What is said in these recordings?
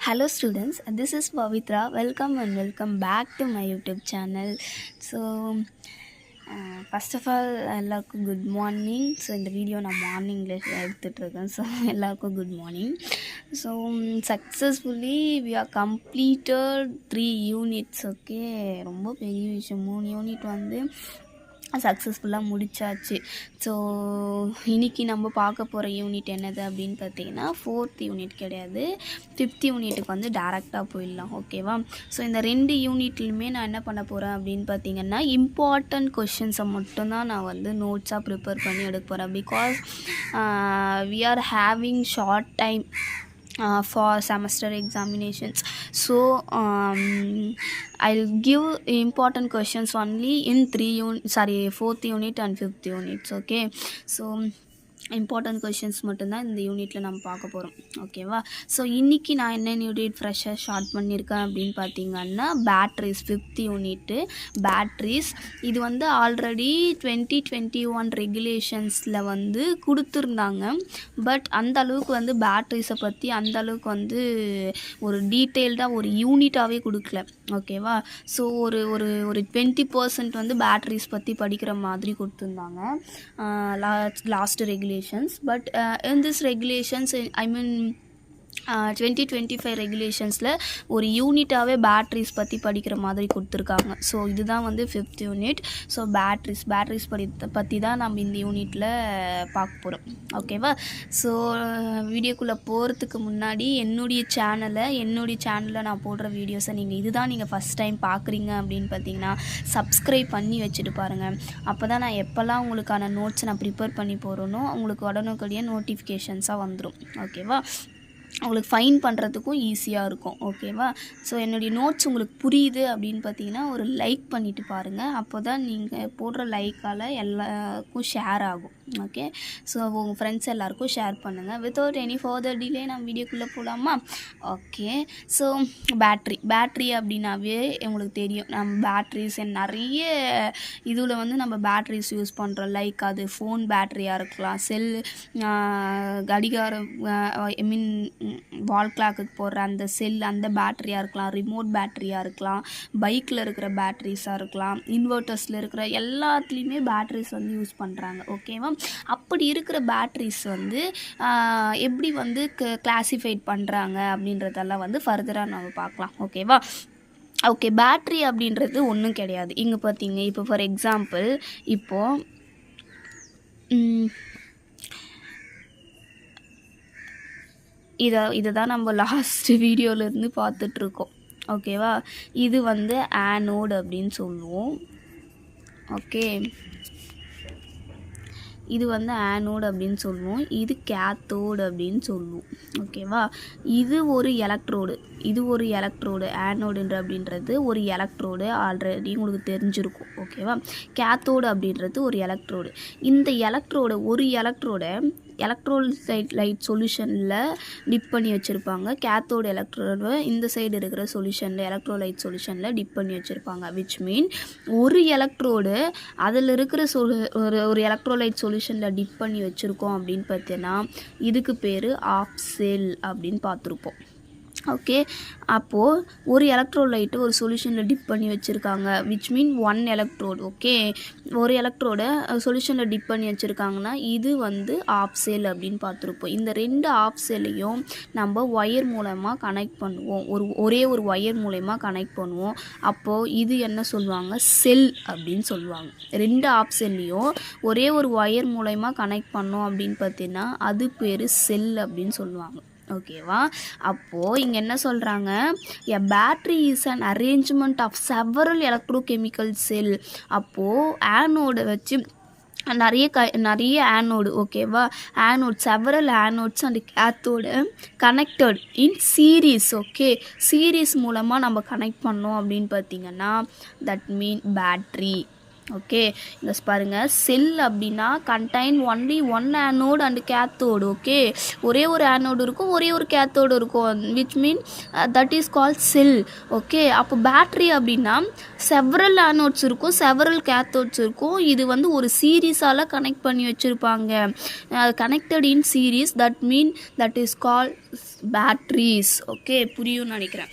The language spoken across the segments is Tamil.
Hello students, this is Pavitra. Welcome back to my YouTube channel. So first of all, எல்லாருக்கும் குட் மார்னிங். ஸோ இந்த வீடியோ நான் மார்னிங்கில் எடுத்துகிட்ருக்கேன். ஸோ எல்லாருக்கும் good morning. So successfully we are completed 3 units. Okay, ரொம்ப பெரிய விஷயம். 3 யூனிட் வந்து சக்ஸஸ்ஃபுல்லாக முடிச்சாச்சு. ஸோ இன்றைக்கி நம்ம பார்க்க போகிற யூனிட் என்னது அப்படின்னு பார்த்தீங்கன்னா 4th யூனிட் கிடையாது, 5th யூனிட்டுக்கு வந்து டேரெக்டாக போயிடலாம். ஓகேவா? ஸோ இந்த 2 யூனிட்லையுமே நான் என்ன பண்ண போகிறேன் அப்படின்னு பார்த்தீங்கன்னா இம்பார்ட்டண்ட் கொஷின்ஸை மட்டும்தான் நான் வந்து நோட்ஸாக ப்ரிப்பேர் பண்ணி எடுக்க போகிறேன். Because we are having short time for semester examinations, so I'll give important questions only in 4th unit and 5th units. Okay, so important questions மட்டும்தான் இந்த யூனிட்டில் நம்ம பார்க்க போகிறோம். ஓகேவா? ஸோ இன்றைக்கி நான் என்ன யூனிட் ஃப்ரெஷ்ஷாக ஷார்ட் பண்ணியிருக்கேன் அப்படின்னு பார்த்தீங்கன்னா பேட்ரிஸ் 5th யூனிட்டு பேட்ரிஸ். இது வந்து ஆல்ரெடி 2021 ரெகுலேஷன்ஸில் வந்து கொடுத்துருந்தாங்க. பட் அந்த அளவுக்கு வந்து பேட்ரிஸை பற்றி அந்த அளவுக்கு வந்து ஒரு டீட்டெயில்டாக ஒரு யூனிட்டாகவே கொடுக்கல. ஓகேவா? ஸோ ஒரு ஒரு ஒரு 20% வந்து பேட்ரிஸ் பற்றி படிக்கிற மாதிரி கொடுத்துருந்தாங்க last regulations. But in this regulations, I mean 2025 ரெகுலேஷன்ஸில் ஒரு யூனிட்டாகவே பேட்ரிஸ் பற்றி படிக்கிற மாதிரி கொடுத்துருக்காங்க. ஸோ இதுதான் வந்து 5th யூனிட். ஸோ பேட்ரிஸ் பற்றி தான் நம்ம இந்த யூனிட்டில் பார்க்க போகிறோம். ஓகேவா? ஸோ வீடியோக்குள்ளே போகிறதுக்கு முன்னாடி என்னுடைய சேனலில் நான் போடுற வீடியோஸை நீங்கள் ஃபஸ்ட் டைம் பார்க்குறீங்க அப்படின்னு பார்த்தீங்கன்னா சப்ஸ்கிரைப் பண்ணி வச்சுட்டு பாருங்கள். அப்போ தான் நான் எப்போல்லாம் உங்களுக்கான நோட்ஸ் நான் ப்ரிப்பேர் பண்ணி போகிறேனோ உங்களுக்கு உடனுக்குடைய நோட்டிஃபிகேஷன்ஸாக வந்துடும். ஓகேவா? உங்களுக்கு ஃபைன் பண்ணுறதுக்கும் ஈஸியாக இருக்கும். ஓகேவா? ஸோ என்னுடைய நோட்ஸ் உங்களுக்கு புரியுது அப்படின்னு பார்த்தீங்கன்னா ஒரு லைக் பண்ணிவிட்டு பாருங்கள். அப்போ தான் நீங்கள் போடுற லைக்கால் எல்லாருக்கும் ஷேர் ஆகும். ஓகே, ஸோ உங்கள் ஃப்ரெண்ட்ஸ் எல்லாருக்கும் ஷேர் பண்ணுங்கள். வித்தவுட் எனி ஃபர்தர் டிலே நம்ம வீடியோக்குள்ளே போகலாமா? ஓகே, ஸோ பேட்ரி அப்படின்னாவே உங்களுக்கு தெரியும். நம்ம பேட்ரிஸ் நிறைய இதில் வந்து நம்ம பேட்ரிஸ் யூஸ் பண்ணுறோம். லைக் அது ஃபோன் பேட்ரியாக இருக்கலாம், செல் கடிகாரம் ஐ மீன் வால் கிளாக்குக்கு போடுற அந்த செல் அந்த பேட்டரியாக இருக்கலாம், ரிமோட் பேட்டரியாக இருக்கலாம், பைக்கில் இருக்கிற பேட்டரிஸாக இருக்கலாம், இன்வெர்ட்டர்ஸில் இருக்கிற எல்லாத்துலேயுமே பேட்டரிஸ் வந்து யூஸ் பண்ணுறாங்க. ஓகேவா? அப்படி இருக்கிற பேட்டரிஸ் வந்து எப்படி வந்து கிளாசிஃபைட் பண்ணுறாங்க அப்படின்றதெல்லாம் வந்து ஃபர்தராக நம்ம பார்க்கலாம். ஓகேவா? ஓகே, பேட்ரி அப்படின்றது ஒன்றும் கிடையாது. இங்கே பார்த்தீங்க, இப்போ ஃபார் எக்ஸாம்பிள் இதை தான் நம்ம லாஸ்ட் வீடியோவிலேருந்து பார்த்துட்ருக்கோம். ஓகேவா? இது வந்து ஆனோடு அப்படின்னு சொல்லுவோம். ஓகே, இது வந்து ஆனோடு அப்படின்னு சொல்லுவோம். இது கேத்தோடு அப்படின்னு சொல்லுவோம். ஓகேவா? இது ஒரு எலக்ட்ரோடு ஆனோடுன்ற அப்படின்றது ஒரு எலக்ட்ரோடு ஆல்ரெடி உங்களுக்கு தெரிஞ்சிருக்கும். ஓகேவா? கேத்தோடு அப்படின்றது ஒரு எலக்ட்ரோடு. இந்த ஒரு எலக்ட்ரோலைட் சொல்யூஷனில் டிப் பண்ணி வச்சுருப்பாங்க. கேத்தோடு எலக்ட்ரோடு இந்த சைடு இருக்கிற எலக்ட்ரோலைட் சொல்யூஷனில் டிப் பண்ணி வச்சுருப்பாங்க. விச் மீன் ஒரு எலக்ட்ரோடு அதில் இருக்கிற ஒரு எலக்ட்ரோலைட் சொல்யூஷனில் டிப் பண்ணி வச்சுருக்கோம் அப்படின்னு பார்த்தீங்கன்னா இதுக்கு பேர் ஆஃப் செல் அப்படின்னு பார்த்துருப்போம். ஓகே, அப்போது ஒரு எலக்ட்ரோலைட்டு ஒரு சொல்யூஷனில் டிப் பண்ணி வச்சுருக்காங்க. Which mean 1 electrode. ஓகே, ஒரு எலக்ட்ரோட சொல்யூஷனில் டிப் பண்ணி வச்சுருக்காங்கன்னா இது வந்து ஆஃப் செல் அப்படின்னு பார்த்துருப்போம். இந்த 2 ஆஃப் செல்லையும் நம்ம ஒயர் மூலமாக கனெக்ட் பண்ணுவோம். ஒரே ஒரு ஒயர் மூலமாக கனெக்ட் பண்ணுவோம். அப்போது இது என்ன சொல்லுவாங்க? செல் அப்படின்னு சொல்லுவாங்க. 2 ஆஃப் செல்லையும் ஒரே ஒரு ஒயர் மூலமாக கனெக்ட் பண்ணோம் அப்படின்னு பார்த்தீங்கன்னா அது பேர் செல் அப்படின்னு சொல்லுவாங்க. ஓகேவா? அப்போது இங்கே என்ன சொல்கிறாங்க? A battery is an arrangement of several electrochemical cell. அப்போது ஆனோடை வச்சு நிறைய ஆனோடு. ஓகேவா? Several anodes and cathode connected in series. Okay, series மூலமாக நம்ம கனெக்ட் பண்ணோம் அப்படின்னு பார்த்தீங்கன்னா தட் மீன் பேட்ரி. ஓகே, இங்கே பாருங்கள், செல் அப்படின்னா contain only one anode and cathode. Okay, ஒரே ஒரு ஆனோடு இருக்கும், ஒரே ஒரு கேத்தோடு இருக்கும், which mean that is call sell. Okay, அப்போ பேட்ரி அப்படின்னா செவரல் ஆனோட்ஸ் இருக்கும், செவரல் கேத்தோட்ஸ் இருக்கும். இது வந்து ஒரு சீரீஸால் கனெக்ட் பண்ணி வச்சுருப்பாங்க, connected in series. That is call batteries. Okay, புரியும்னு நினைக்கிறேன்.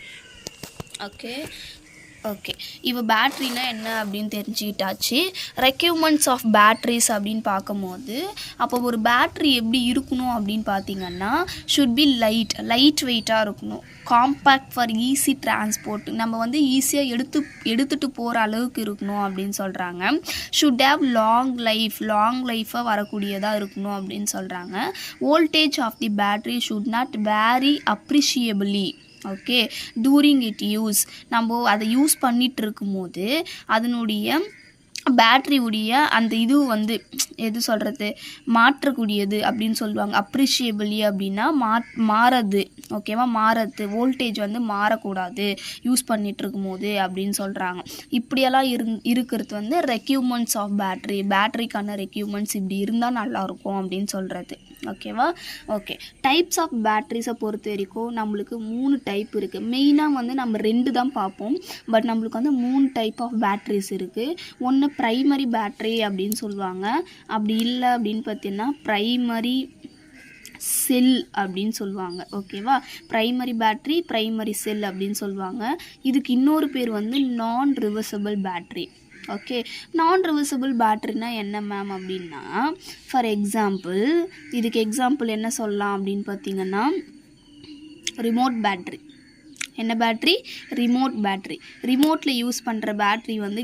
ஓகே, இப்போ பேட்ரினா என்ன அப்படின்னு தெரிஞ்சுக்கிட்டாச்சு. ரெக்யூர்மெண்ட்ஸ் ஆஃப் பேட்ரிஸ் அப்படின்னு பார்க்கும்போது, அப்போ ஒரு பேட்ரி எப்படி இருக்கணும் அப்படின்னு பார்த்தீங்கன்னா, ஷுட் பி லைட் வெயிட்டாக இருக்கணும், காம்பேக்ட் ஃபார் ஈஸி டிரான்ஸ்போர்ட், நம்ம வந்து ஈஸியாக எடுத்துகிட்டு போகிற அளவுக்கு இருக்கணும் அப்படின்னு சொல்கிறாங்க. ஷுட் ஹேவ் லாங் லைஃபாக வரக்கூடியதாக இருக்கணும் அப்படின்னு சொல்கிறாங்க. Voltage of the battery should not vary appreciably. Okay, during it use, நம்ம அதை யூஸ் பண்ணிகிட்டு இருக்கும்போது அதனுடைய பேட்ரியுடைய அந்த இது வந்து எது சொல்கிறது, மாற்றக்கூடியது அப்படின்னு சொல்லுவாங்க. அப்ரிஷியபிளி அப்படின்னா மாறது. ஓகேவா, மாறது, வோல்டேஜ் வந்து மாறக்கூடாது யூஸ் பண்ணிகிட்டு இருக்கும்போது அப்படின்னு சொல்கிறாங்க. இப்படியெல்லாம் இருக்கிறது வந்து ரெக்யூர்மெண்ட்ஸ் ஆஃப் பேட்ரிக்கான ரெக்யூர்மெண்ட்ஸ் இப்படி இருந்தால் நல்லாயிருக்கும் அப்படின்னு சொல்கிறது. ஓகேவா. ஓகே, டைப்ஸ் ஆஃப் பேட்ரிஸை பொறுத்த வரைக்கும் நம்மளுக்கு 3 டைப் இருக்குது. மெயினாக வந்து நம்ம 2 தான் பார்ப்போம், பட் நம்மளுக்கு வந்து 3 டைப் ஆஃப் பேட்ரிஸ் இருக்குது. ஒன்று ப்ரைமரி பேட்ரி அப்படின்னு சொல்லுவாங்க, அப்படி இல்லை அப்படின்னு பார்த்தீங்கன்னா ப்ரைமரி செல் அப்படின்னு சொல்லுவாங்க. ஓகேவா, ப்ரைமரி பேட்ரி, ப்ரைமரி செல் அப்படின்னு சொல்லுவாங்க. இதுக்கு இன்னொரு பேர் வந்து நான் ரிவர்சபிள் பேட்ரி. ஓகே, நான் ரிவர்சபிள் பேட்ரினா என்ன மேம் அப்படின்னா, ஃபார் எக்ஸாம்பிள், இதுக்கு எக்ஸாம்பிள் என்ன சொல்லலாம் அப்படின்னு பார்த்தீங்கன்னா, ரிமோட் பேட்ரி. என்ன பேட்ரி? Remote battery. ரிமோட்டில் யூஸ் பண்ணுற பேட்ரி வந்து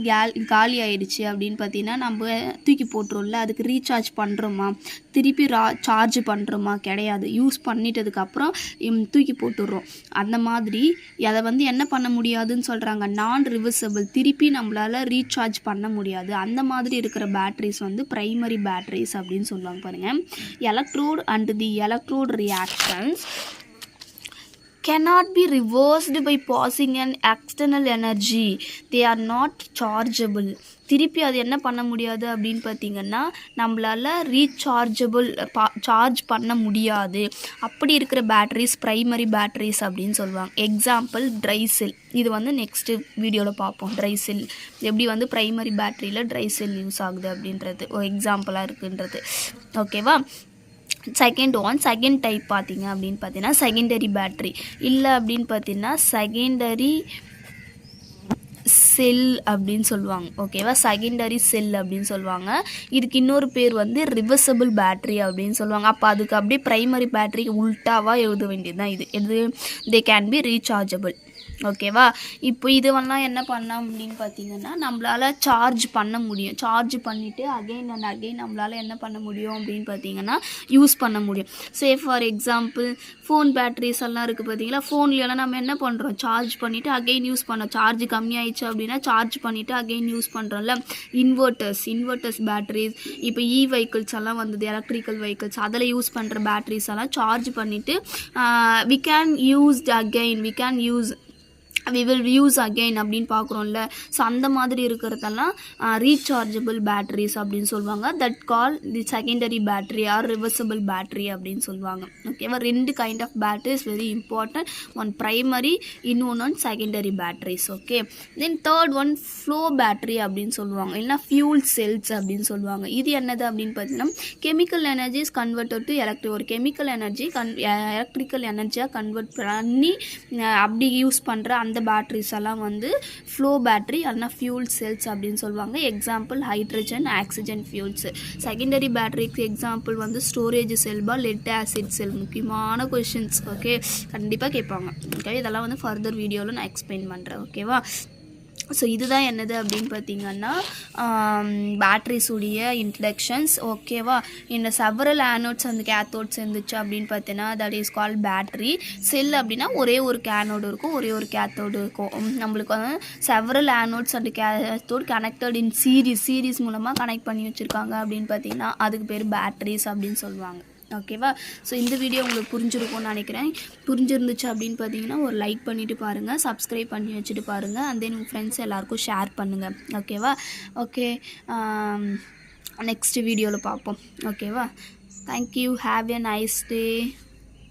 காலி ஆகிடுச்சு அப்படின்னு பார்த்தீங்கன்னா நம்ம தூக்கி போட்டுருவோம்ல, அதுக்கு ரீசார்ஜ் பண்ணுறோமா, திருப்பி சார்ஜ் பண்ணுறோமா? கிடையாது. யூஸ் பண்ணிட்டதுக்கப்புறம் தூக்கி போட்டுடுறோம். அந்த மாதிரி அதை வந்து என்ன பண்ண முடியாதுன்னு சொல்கிறாங்க, நான் ரிவர்சபிள், திருப்பி நம்மளால் ரீசார்ஜ் பண்ண முடியாது. அந்த மாதிரி இருக்கிற பேட்ரிஸ் வந்து ப்ரைமரி பேட்ரிஸ் அப்படின்னு சொல்லுவாங்க. பாருங்கள், electrode and the electrode reactions cannot be reversed by passing an external energy. They are not chargeable. திருப்பி அது என்ன பண்ண முடியாது அப்படின்னு பார்த்தீங்கன்னா நம்மளால் சார்ஜ் பண்ண முடியாது. அப்படி இருக்கிற பேட்ரிஸ் ப்ரைமரி பேட்ரிஸ் அப்படின்னு சொல்லுவாங்க. Example dry cell. இது வந்து நெக்ஸ்ட்டு வீடியோவில் பார்ப்போம். ட்ரை செல் எப்படி வந்து ப்ரைமரி பேட்ரியில் ட்ரை செல் யூஸ் ஆகுது அப்படின்றது ஒரு எக்ஸாம்பிளாக இருக்குன்றது. ஓகேவா. செகண்ட் டைப் பார்த்தீங்க அப்படின்னு பார்த்தீங்கன்னா செகண்டரி பேட்ரி. இல்லை அப்படின்னு பார்த்தீங்கன்னா செகண்டரி செல் அப்படின்னு சொல்லுவாங்க. ஓகேவா, செகண்டரி செல் அப்படின்னு சொல்லுவாங்க. இதுக்கு இன்னொரு பேர் வந்து ரிவர்சபிள் பேட்ரி அப்படின்னு சொல்லுவாங்க. அப்போ அதுக்கு அப்படியே ப்ரைமரி பேட்ரிக்கு உல்ட்டாவாக எழுத வேண்டியது தான் இது. They can be rechargeable. ஓகேவா. இப்போ இதுவெல்லாம் என்ன பண்ணலாம் அப்படின்னு பார்த்தீங்கன்னா நம்மளால் சார்ஜ் பண்ண முடியும். சார்ஜ் பண்ணிவிட்டு அகெயின் அண்ட் அகெயின் நம்மளால் என்ன பண்ண முடியும் அப்படின்னு பார்த்தீங்கன்னா யூஸ் பண்ண முடியும். ஃபார் எக்ஸாம்பிள் ஃபோன் பேட்ரிஸ் எல்லாம் இருக்குது பார்த்தீங்களா. ஃபோன்லாம் நம்ம என்ன பண்ணுறோம், சார்ஜ் பண்ணிவிட்டு அகெயின் யூஸ் பண்ணோம். சார்ஜ் கம்மியாயிடுச்சு அப்படின்னா சார்ஜ் பண்ணிவிட்டு அகெயின் யூஸ் பண்ணுறோம்ல. இன்வெர்ட்டர்ஸ் பேட்ரிஸ், இப்போ வெஹிக்கிள்ஸ் எல்லாம் வந்தது, எலக்ட்ரிக்கல் வெஹிக்கிள்ஸ், அதில் யூஸ் பண்ணுற பேட்ரிஸ் எல்லாம் சார்ஜ் பண்ணிவிட்டு we will use again அப்படின்னு பார்க்குறோம்ல. ஸோ அந்த மாதிரி இருக்கிறதெல்லாம் ரீசார்ஜபிள் பேட்ரிஸ் அப்படின்னு சொல்லுவாங்க. That call the secondary battery or reversible battery அப்படின்னு சொல்லுவாங்க. ஓகேவா. 2 kind of batteries very important. One primary, இன்னொன்று secondary batteries. Okay. Then third one flow battery அப்படின்னு சொல்லுவாங்க, இல்லைனா ஃபியூல் செல்ஸ் அப்படின்னு சொல்லுவாங்க. இது என்னது அப்படின்னு பார்த்தீங்கன்னா chemical energy is converted to ஒரு கெமிக்கல் எனர்ஜி எலக்ட்ரிக்கல் எனர்ஜியாக கன்வெர்ட் பண்ணி அப்படி யூஸ் பண்ணுற அந்த பேட்ரிஸ் எல்லாம் வந்து ஃப்ளோ பேட்ரி அல்லனா ஃபியூல் செல்ஸ் அப்படின்னு சொல்லுவாங்க. Example hydrogen, oxygen fuels. Secondary பேட்டரிக்கு எக்ஸாம்பிள் வந்து ஸ்டோரேஜ் செல், லெட் ஆசிட் செல். முக்கியமான கொஷின்ஸ். ஓகே, கண்டிப்பாக கேட்பாங்க. ஓகே, இதெல்லாம் வந்து ஃபர்தர் வீடியோவில் நான் எக்ஸ்பிளைன் பண்ணுறேன். ஓகேவா. ஸோ இதுதான் என்னது அப்படின்னு பார்த்தீங்கன்னா பேட்ரிஸுடைய இன்ட்ரடக்ஷன்ஸ். ஓகேவா. இந்த செவரல் ஆனோட்ஸ் அண்ட் கேத்தோட்ஸ் இருந்துச்சு அப்படின்னு பார்த்தீங்கன்னா தட் இஸ் கால் பேட்ரி. செல் அப்படின்னா ஒரே ஒரு கேனோடு இருக்கும், ஒரே ஒரு கேத்தோடு இருக்கும். நம்மளுக்கு வந்து several anodes and cathode connected in series மூலமாக கனெக்ட் பண்ணி வச்சுருக்காங்க அப்படின்னு பார்த்தீங்கன்னா அதுக்கு பேர் பேட்ரிஸ் அப்படின்னு சொல்லுவாங்க. ஓகேவா? ஸோ இந்த வீடியோ உங்களுக்கு புரிஞ்சிருக்கும்னு நினைக்கிறேன். புரிஞ்சிருந்துச்சு அப்படின்னு பார்த்தீங்கன்னா ஒரு லைக் பண்ணிவிட்டு பாருங்கள், சப்ஸ்கிரைப் பண்ணி வச்சுட்டு பாருங்கள், அண்ட் தென் உங்கள் ஃப்ரெண்ட்ஸ் எல்லாேருக்கும் ஷேர் பண்ணுங்கள். ஓகேவா? ஓகே, நெக்ஸ்ட் வீடியோவில் பார்ப்போம். ஓகேவா? Thank you. Have a nice day.